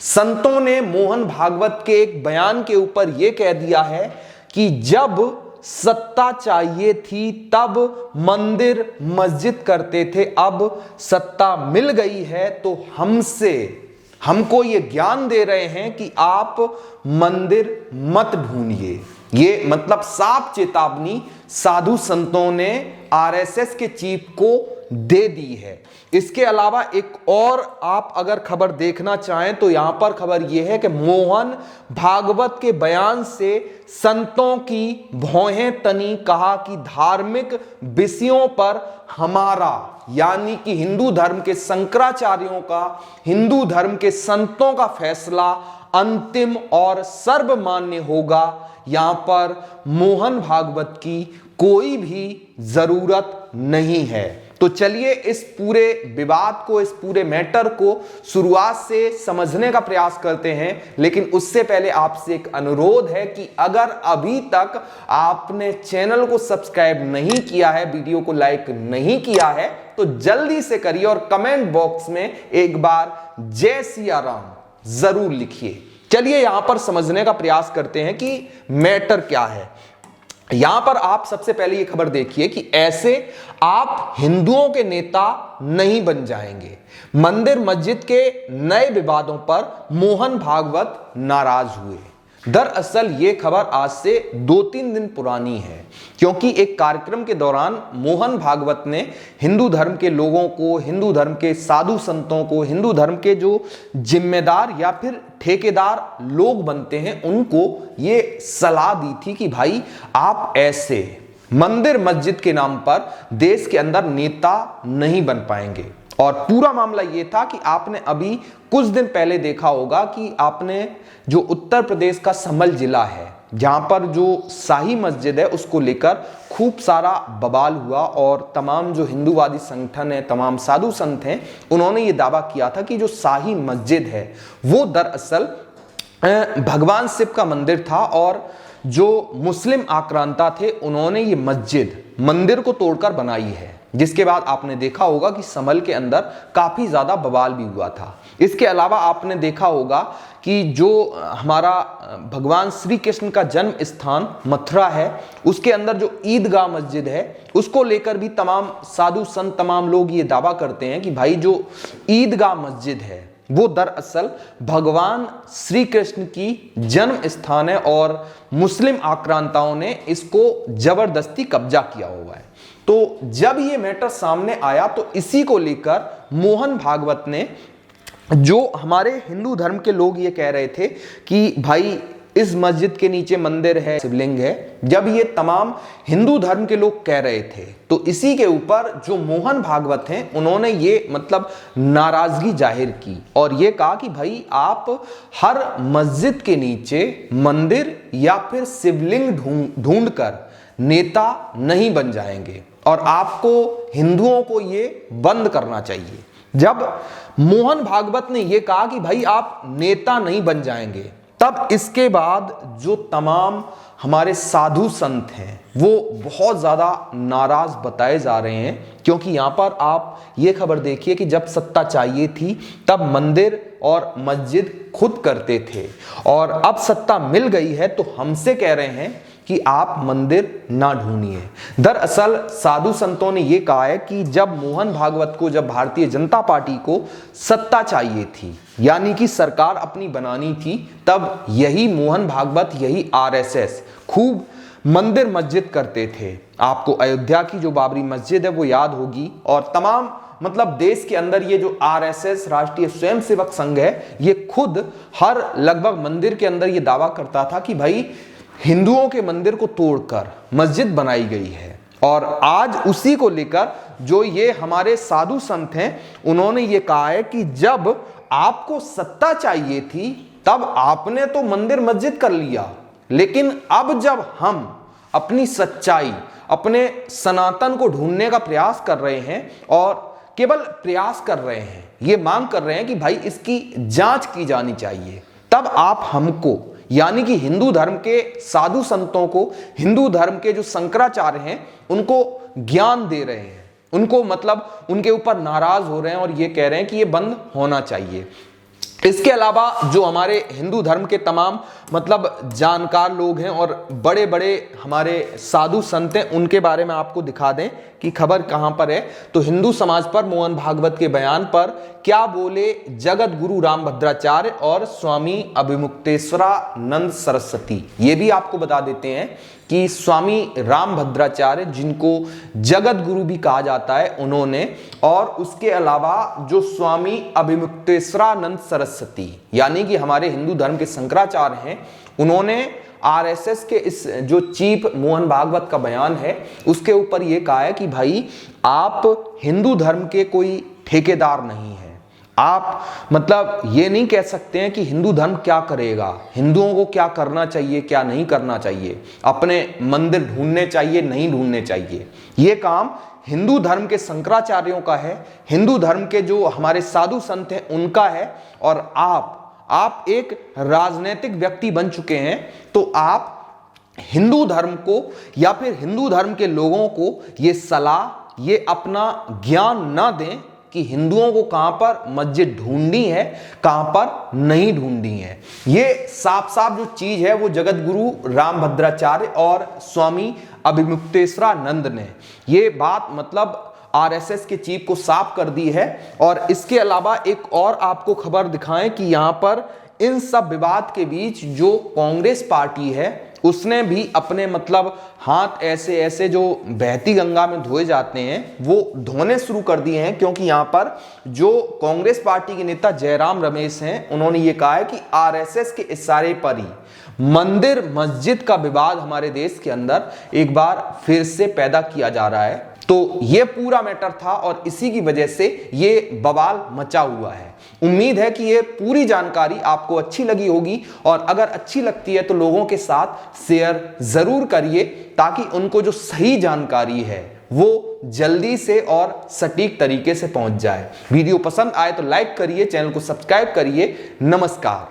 संतों ने मोहन भागवत के एक बयान के ऊपर यह कह दिया है कि जब सत्ता चाहिए थी तब मंदिर मस्जिद करते थे, अब सत्ता मिल गई है तो हमको ये ज्ञान दे रहे हैं कि आप मंदिर मत ढूंढिए। ये मतलब साफ चेतावनी साधु संतों ने आरएसएस के चीफ को दे दी है। इसके अलावा एक और आप अगर खबर देखना चाहें तो यहां पर खबर यह है कि मोहन भागवत के बयान से संतों की भौहें तनी, कहा कि धार्मिक विषयों पर हमारा यानी कि हिंदू धर्म के शंकराचार्यों का, हिंदू धर्म के संतों का फैसला अंतिम और सर्वमान्य होगा। यहां पर मोहन भागवत की कोई भी जरूरत नहीं है। तो चलिए इस पूरे विवाद को, इस पूरे मैटर को शुरुआत से समझने का प्रयास करते हैं। लेकिन उससे पहले आपसे एक अनुरोध है कि अगर अभी तक आपने चैनल को सब्सक्राइब नहीं किया है, वीडियो को लाइक नहीं किया है, तो जल्दी से करिए और कमेंट बॉक्स में एक बार जय सिया राम जरूर लिखिए। चलिए यहां पर समझने का प्रयास करते हैं कि मैटर क्या है। यहां पर आप सबसे पहले ये खबर देखिए कि ऐसे आप हिंदुओं के नेता नहीं बन जाएंगे। मंदिर मस्जिद के नए विवादों पर मोहन भागवत नाराज हुए। दरअसल ये खबर आज से 2-3 दिन पुरानी है, क्योंकि एक कार्यक्रम के दौरान मोहन भागवत ने हिंदू धर्म के लोगों को, हिंदू धर्म के साधु संतों को, हिंदू धर्म के जो जिम्मेदार या फिर ठेकेदार लोग बनते हैं, उनको ये सलाह दी थी कि भाई आप ऐसे मंदिर मस्जिद के नाम पर देश के अंदर नेता नहीं बन पाएंगे। और पूरा मामला यह था कि आपने अभी कुछ दिन पहले देखा होगा कि आपने जो उत्तर प्रदेश का संभल जिला है, जहां पर जो शाही मस्जिद है उसको लेकर खूब सारा बवाल हुआ और तमाम जो हिंदूवादी संगठन है, तमाम साधु संत हैं, उन्होंने ये दावा किया था कि जो शाही मस्जिद है वो दरअसल भगवान शिव का मंदिर था और जो मुस्लिम आक्रांता थे उन्होंने ये मंदिर को तोड़कर बनाई है। जिसके बाद आपने देखा होगा कि संभल के अंदर काफी ज्यादा बवाल भी हुआ था। इसके अलावा आपने देखा होगा कि जो हमारा भगवान श्री कृष्ण का जन्म स्थान मथुरा है, उसके अंदर जो ईदगाह मस्जिद है उसको लेकर भी तमाम साधु संत, तमाम लोग ये दावा करते हैं कि भाई जो ईदगाह मस्जिद है वो दरअसल भगवान श्री कृष्ण की जन्म स्थान है और मुस्लिम आक्रांताओं ने इसको जबरदस्ती कब्जा किया हुआ है। तो जब ये मैटर सामने आया तो इसी को लेकर मोहन भागवत ने, जो हमारे हिंदू धर्म के लोग ये कह रहे थे कि भाई इस मस्जिद के नीचे मंदिर है, शिवलिंग है, जब ये तमाम हिंदू धर्म के लोग कह रहे थे तो इसी के ऊपर जो मोहन भागवत हैं उन्होंने ये मतलब नाराजगी जाहिर की और ये कहा कि भाई आप हर मस्जिद के नीचे मंदिर या फिर शिवलिंग ढूंढकर नेता नहीं बन जाएंगे और आपको हिंदुओं को ये बंद करना चाहिए। जब मोहन भागवत ने ये कहा कि भाई आप नेता नहीं बन जाएंगे, तब इसके बाद जो तमाम हमारे साधु संत हैं वो बहुत ज्यादा नाराज बताए जा रहे हैं। क्योंकि यहां पर आप ये खबर देखिए कि जब सत्ता चाहिए थी तब मंदिर और मस्जिद खुद करते थे और अब सत्ता मिल गई है तो हमसे कह रहे हैं कि आप मंदिर ना ढूंढिए। दरअसल साधु संतों ने यह कहा है कि जब मोहन भागवत को, जब भारतीय जनता पार्टी को सत्ता चाहिए थी, यानी कि सरकार अपनी बनानी थी, तब यही मोहन भागवत, यही आरएसएस खूब मंदिर मस्जिद करते थे। आपको अयोध्या की जो बाबरी मस्जिद है वो याद होगी और तमाम मतलब देश के अंदर ये जो आरएसएस, राष्ट्रीय स्वयंसेवक संघ है, ये खुद हर लगभग मंदिर के अंदर ये दावा करता था कि भाई हिंदुओं के मंदिर को तोड़कर मस्जिद बनाई गई है। और आज उसी को लेकर जो ये हमारे साधु संत हैं उन्होंने ये कहा है कि जब आपको सत्ता चाहिए थी तब आपने तो मंदिर मस्जिद कर लिया, लेकिन अब जब हम अपनी सच्चाई, अपने सनातन को ढूंढने का प्रयास कर रहे हैं और केवल प्रयास कर रहे हैं, ये मांग कर रहे हैं कि भाई इसकी जांच की जानी चाहिए, तब आप हमको यानी कि हिंदू धर्म के साधु संतों को, हिंदू धर्म के जो शंकराचार्य हैं उनको ज्ञान दे रहे हैं, उनको मतलब उनके ऊपर नाराज हो रहे हैं और ये कह रहे हैं कि ये बंद होना चाहिए। इसके अलावा जो हमारे हिंदू धर्म के तमाम मतलब जानकार लोग हैं और बड़े बड़े हमारे साधु संत हैं, उनके बारे में आपको दिखा दें कि खबर कहां पर है। तो हिंदू समाज पर मोहन भागवत के बयान पर क्या बोले जगत गुरु रामभद्राचार्य और स्वामी अभिमुक्तेश्वरानंद सरस्वती, ये भी आपको बता देते हैं कि स्वामी रामभद्राचार्य, जिनको जगत गुरु भी कहा जाता है, उन्होंने, और उसके अलावा जो स्वामी अभिमुक्तेश्वरानंद सरस्वती यानी कि हमारे हिंदू धर्म के शंकराचार्य हैं, उन्होंने आरएसएस के इस जो चीफ मोहन भागवत का बयान है उसके ऊपर यह कहा है कि भाई आप हिंदू धर्म के कोई ठेकेदार नहीं है। आप मतलब ये नहीं कह सकते हैं कि हिंदू धर्म क्या करेगा, हिंदुओं को क्या करना चाहिए क्या नहीं करना चाहिए, अपने मंदिर ढूंढने चाहिए नहीं ढूंढने चाहिए। ये काम हिंदू धर्म के शंकराचार्यों का है, हिंदू धर्म के जो हमारे साधु संत हैं उनका है। और आप एक राजनीतिक व्यक्ति बन चुके हैं, तो आप हिंदू धर्म को या फिर हिंदू धर्म के लोगों को ये सलाह, ये अपना ज्ञान ना दें कि हिंदुओं को कहां पर मस्जिद ढूंढनी है कहां पर नहीं ढूंढनी है। ये साफ साफ जो चीज है वो जगत गुरु रामभद्राचार्य और स्वामी अभिमुक्तेश्वरानंद ने ये बात मतलब आरएसएस के चीफ को साफ कर दी है। और इसके अलावा एक और आपको खबर दिखाएं कि यहां पर इन सब विवाद के बीच जो कांग्रेस पार्टी है उसने भी अपने मतलब हाथ ऐसे ऐसे जो बहती गंगा में धोए जाते हैं वो धोने शुरू कर दिए हैं, क्योंकि यहां पर जो कांग्रेस पार्टी के नेता जयराम रमेश हैं उन्होंने ये कहा है कि आरएसएस के इशारे पर ही मंदिर मस्जिद का विवाद हमारे देश के अंदर एक बार फिर से पैदा किया जा रहा है। तो ये पूरा मैटर था और इसी की वजह से ये बवाल मचा हुआ है। उम्मीद है कि ये पूरी जानकारी आपको अच्छी लगी होगी, और अगर अच्छी लगती है तो लोगों के साथ शेयर जरूर करिए ताकि उनको जो सही जानकारी है वो जल्दी से और सटीक तरीके से पहुंच जाए। वीडियो पसंद आए तो लाइक करिए, चैनल को सब्सक्राइब करिए। नमस्कार।